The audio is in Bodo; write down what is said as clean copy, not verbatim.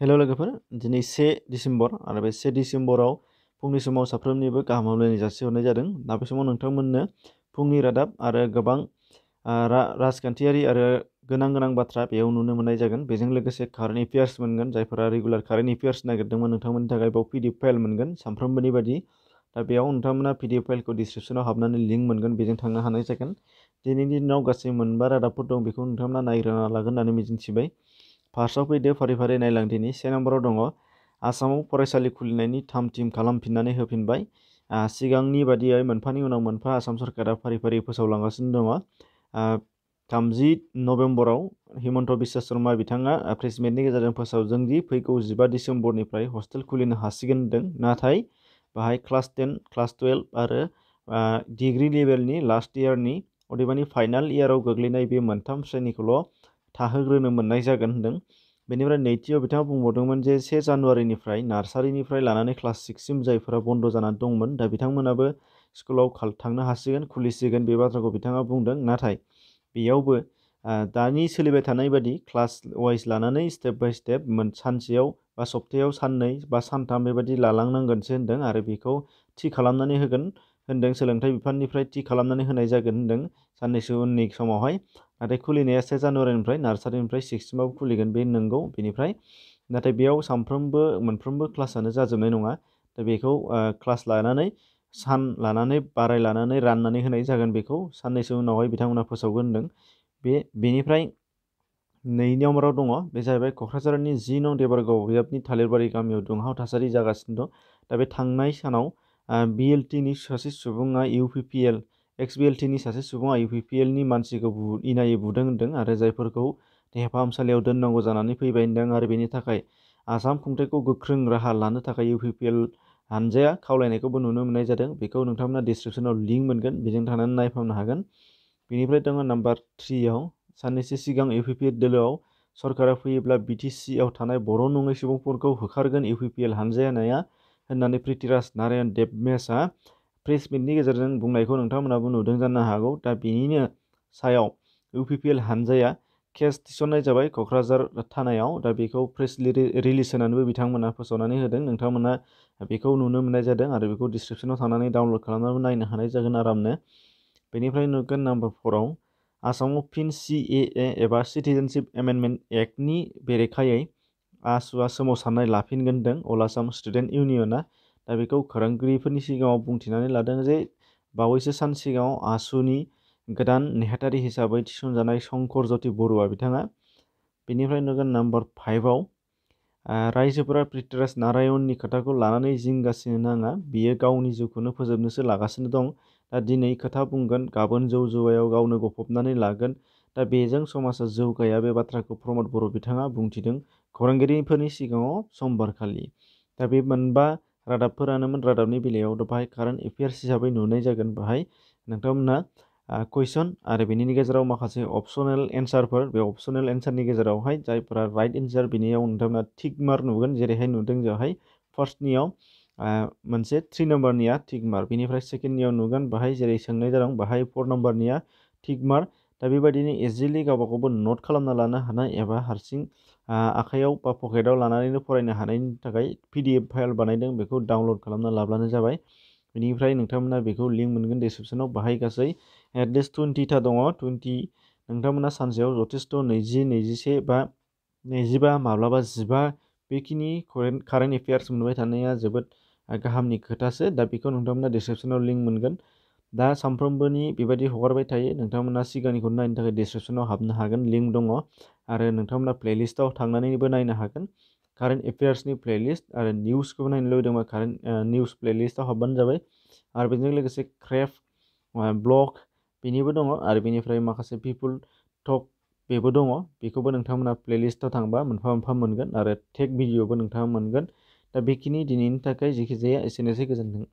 हेल' लोगोफोर, दिनै 1 डिसेम्बर आरो बे 1 डिसेम्बराव फुंनि समाव साफ्रोमनिबो गाहाम हामलायनाय जासिहरनाय जादों। दा बे समाव नोंथांमोननो फुंनि रादाब आरो गोबां राजखान्थियारि आरो गोनां बाथ्रा बेयाव नुनो मोननाय जागोन। बेजों लोगोसे कारेन्ट एफेयार्स मोनगोन। जायफोरा रेगुलार कारेन्ट एफेयार्स नागिरदोंमोन नोंथांमोननि थाखाय बेयाव पिडिएफ फाइल मोनगोन सानफ्रोमबोनि बायदि। दा बेयाव नोंथांमोना पिडिएफ फाइलखौ डिसक्रिपसनाव हाबनानै लिंक मोनगोन, बेजों थांनो हानाय जागोन। दिनैनि दिनाव गासै 4 रादाबफोर दं, बेखौ नोंथांमोना नायग्रोना लागोन होननानै मिजिंथिबाय। फार्स्टआव फैदो, फारि फारि नायलां दिनै 1 नम्बराव दङ आसामाव फरायसालि खुलिनायनि थाम-थिम खालामफिननानै होफिनबाय। सिगांनि बादियै मोनफानि उनाव मोनफा आसाम सरकारा फारि फारि फोसावलांगासिनो दङ। 30 नभेम्बराव हिमन्त बिश्व शर्मा बिथाङा प्रेस मिटनि गेजेरजों फोसावदों दि फैगौ 15 डिसेम्बरनिफ्राय हस्टेल खुलिनो हासिगोन होनदों। नाथाय बाहाय क्लास 10, क्लास 12 आरो डिग्री लेभेलनि लास्ट इयारनि अदेबानि फाइनाल इयाराव गोग्लैनाय बे मोनथाम श्रेणिखौल' थाहोग्रोनो मोननाय जागोन होनदों। बेनिफ्राय नैथियाव बिथाङा बुंबावदोंमोन जे 1 जानुवारिनिफ्राय नार्सारिनिफ्राय लानानै क्लास 6सिम जायफोरा बन्द' जानानै दंमोन, दा बिथांमोनाबो स्कुलाव थांनो हासिगोन, खुलिसिगोन, बे बाथ्राखौ बिथाङा बुंदों। नाथाय बेयावबो दानि सोलिबाय थानाय बादि क्लास वाइज लानानै स्टेप बाय स्टेप सानसेयाव बा सप्तायाव साननै बा सानथाम बेबायदि लालांनांगोनसो होनदों आरो बेखौ थि खालामनानै होगोन होनदों। सोलोंथाइ बिफाननिफ्राय थि खालामनानै होनाय जागोन होनदों साननैसो उननि समावहाय। नाथाय खुलिनाया 1 जानुवारिनिफ्राय नार्सारिनिफ्राय 6सिमाव खुलिगोन, बे नंगौ। बेनिफ्राय नाथाय बेयाव मोनफ्रोमबो क्लासआनो जाजोबनाय नङा। दा बेखौ क्लास लानानै सान लानानै बाराय लानानै राननानै होनाय जागोन। बेखौ साननैसो उनावहाय बिथांमोना फोसावगोन होनदों। बेनिफ्राय 2 नम्बराव दङ, बे जाहैबाय क'क्राझारनि 10 नं देबरगाव बिजाबनि थालिरबारि गामियाव दुंहाव थासारि जागासिनो दं। दा बे थांनाय सानाव बिएलटिनि सासे सुबुङा एक्स बिएलटिनि सासे सुबुङा इउपिपिएलनि मानसिखौ इनायै बुदों होनदों आरो जायफोरखौ देहा फाहामसालियाव दोननांगौ जानानै फैबाय होनदों। आरो बेनि थाखाय आसाम खुंथायखौ गोख्रों राहा लानो थाखाय इउपिपिएल हानजाया खावलायनायखौबो नुनो मोननाय जादों। बेखौ नोंथांमोना डिसक्रिपसनाव लिंक मोनगोन, बेजों थांनानै नायफामनो हागोन। बेनिफ्राय दङ नम्बर 3आव, साननैसो सिगां इउपिपिएल दोलोआव सरकारा फैयोब्ला बिटिसिआव थानाय बर' नङै सुबुंफोरखौ होखारगोन इउपिपिएल हानजाया होननानै पृथ्वीराज नारायण देबमेसआ प्रेस मिटनि गेजेरजों बुंनायखौ नोंथांमोनाबो नुदों जानो हागौ। दा बेनिनो सायाव इउपिपिएल हानजाया केस थिसननाय जाबाय क'क्राझार थानायाव। दा बेखौ प्रेस रिलिज होनानैबो बिथांमोना फोसावनानै होदों। नोंथांमोना बेखौ नुनो मोननाय जादों आरो बेखौ डिसक्रिपसनाव थांनानै डाउनलड खालामनानै नायनो हानाय जागोन आरामनो। बेनिफ्राय नुगोन नम्बर 4आव, आसामाव फिन CAA एबा सिटिजेनशिप एमेन्डमेन्ट एक्टनि बेरेखायै आसुआ सोमावसारनाय लाफिनगोन होनदों अल आसाम स्टुडेन्ट इउनियना। दा बेखौ खौरांगिरिफोरनि सिगाङाव बुंथिनानै लादों जे बावैसो सान सिगाङाव आसुनि गोदान नेहाथारि हिसाबै थिसनजानाय शंकर ज्योति बरुवा बिथाङा। बेनिफ्राय नुगोन नम्बर 5आव, रायजोफोरा पृथ्वीराज नारायणनि खोथाखौ लानानै जिंगासिनो नाङा, बियो गावनि जिउखौनो फोजोबनोसो लागासिनो दं। दा दिनै खोथा बुंगोन, गाबोन जौ जुवायाव गावनो गफबनानै लागोन। दा बेजों समाजा जौगाया, बे बाथ्राखौ प्रमद बर' बिथाङा बुंथिदों खौरांगिरिफोरनि सिगाङाव समबारखालि। दा बे 4 रादाबफोरानोमोन। रादाबनि बेलायाव बाहाय कारेन्ट एफेयार्स हिसाबै नुनाय जागोन। बाहाय नोंथांमोना कुइसन आरो बेनि गेजेराव माखासे अपसनेल एन्सारफोर, बे अपसनेल एन्सारनि गेजेरावहाय जायफोरा राइट एन्सार बेनियाव नोंथांमोना टिक मार्क नुगोन। जेरैहाय नुदों बेवहाय फार्स्टनियाव मोनसे 3 नम्बरनिया टिक मार्क, बेनिफ्राय सेकेन्डनियाव नुगोन बाहाय जेरै सोंनाय जादों बाहाय 4 नम्बरनिया टिक मार्क। दा बेबायदिनो इजिलि गावबागावबो नट खालामना लानो हानाय एबा हारसिं आखाइयाव बा पकेटाव लानानैनो फरायनो हानायनि थाखाय पिडिएफ फाइल बानायदों, बेखौ डाउनलड खालामना लाब्लानो जाबाय। बेनिफ्राय नोंथांमोना बेखौ लिंक मोनगोन डिसक्रिपसनाव। बाहाय गासै एटलिस्ट 20टा दङ। 20 नोंथांमोना सानसेयाव जथेस्थ 20, 21 बा 25 माब्लाबा 15 बेखिनि कारेन्ट एफेयार्स मोनबाय थानाया जोबोद गाहामनि खोथासो। दा बेखौ नोंथांमोना डिसक्रिपसनाव लिंक मोनगोन। दा सानफ्रोमबोनि बेबायदि हगारबाय थायो। नोंथांमोना सिगांनिखौ नायनो थाखाय डिसक्रिपसनाव हाबनो हागोन, लिंक दङ। आरो नोंथांमोना प्लेलिस्टआव थांनानैबो नायनो हागोन, कारेन्ट एफेयार्सनि प्लेलिस्ट। आरो निउसखौबो नायनो लुबैदोंबा कारेन्ट निउस प्लेलिस्टआव हाबबानो जाबाय। आरो बेजों लोगोसे क्रेफ्ट ब्लग बेनिबो दङ। आरो बेनिफ्राय माखासे पिपुल टक बेबो दङ। बेखौबो नोंथांमोना प्लेलिस्टआव थांबा मोनफा मोनफा मोनगोन आरो टेक भिडिअबो नोंथाङा मोनगोन। दा बेखिनि दिनैनि थाखाय जेखि जाया एसेनोसै, गोजोन्थों।